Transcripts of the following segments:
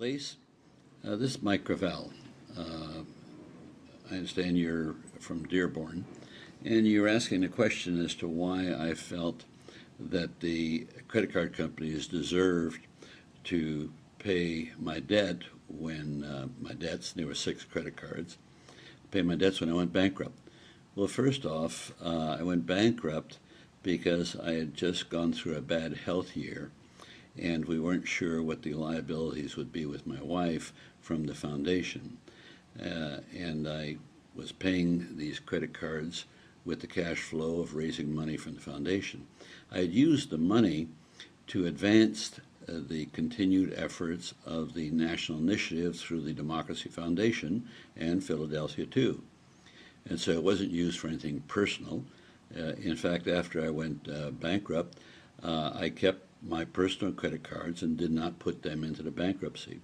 Lace, this is Mike Gravel. I understand you're from Dearborn, and you're asking a question as to why I felt that the credit card companies deserved to pay my debt when my debts, there were 6 credit cards, pay my debts when I went bankrupt. Well, first off, I went bankrupt because I had just gone through a bad health year, and we weren't sure what the liabilities would be with my wife from the foundation. And I was paying these credit cards with the cash flow of raising money from the foundation. I had used the money to advance the continued efforts of the national initiative through the Democracy Foundation and Philadelphia too. And so it wasn't used for anything personal. In fact, after I went bankrupt, I kept my personal credit cards and did not put them into the bankruptcy.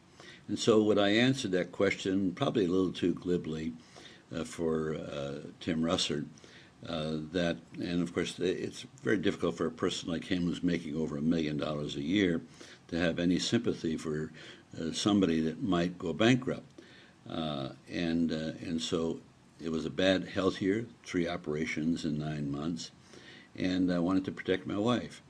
And so when I answered that question, probably a little too glibly for Tim Russert, and of course it's very difficult for a person like him who's making over $1 million a year to have any sympathy for somebody that might go bankrupt. And so it was a bad health year, 3 operations in 9 months, and I wanted to protect my wife.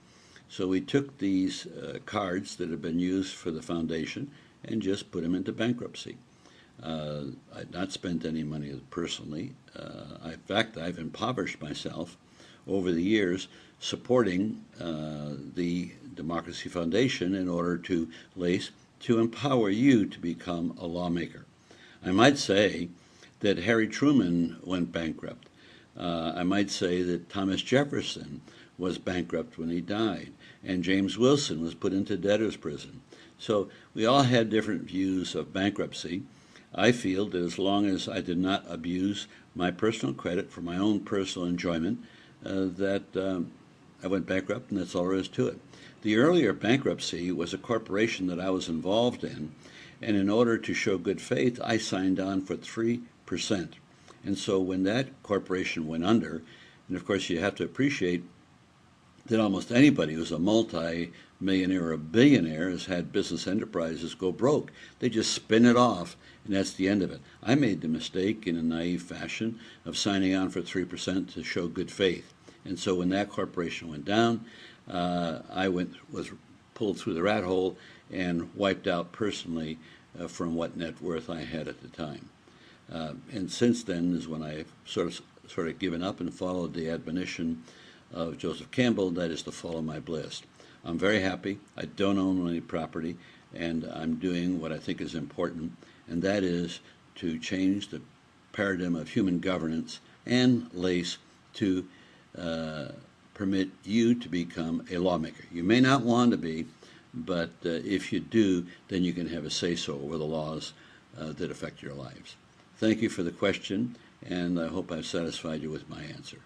So we took these cards that had been used for the foundation and just put them into bankruptcy. I'd not spent any money personally. In fact, I've impoverished myself over the years supporting the Democracy Foundation in order to empower you to become a lawmaker. I might say that Harry Truman went bankrupt. I might say that Thomas Jefferson was bankrupt when he died, and James Wilson was put into debtor's prison. So we all had different views of bankruptcy. I feel that as long as I did not abuse my personal credit for my own personal enjoyment, that I went bankrupt, and that's all there is to it. The earlier bankruptcy was a corporation that I was involved in, and in order to show good faith, I signed on for 3%. And so when that corporation went under, and of course you have to appreciate that almost anybody who's a multi-millionaire or a billionaire has had business enterprises go broke. They just spin it off, and that's the end of it. I made the mistake in a naive fashion of signing on for 3% to show good faith. And so when that corporation went down, I was pulled through the rat hole and wiped out personally from what net worth I had at the time. And since then is when I've sort of given up and followed the admonition of Joseph Campbell, that is to follow my bliss. I'm very happy. I don't own any property, and I'm doing what I think is important, and that is to change the paradigm of human governance and LACE to permit you to become a lawmaker. You may not want to be, but if you do, then you can have a say-so over the laws that affect your lives. Thank you for the question, and I hope I've satisfied you with my answer.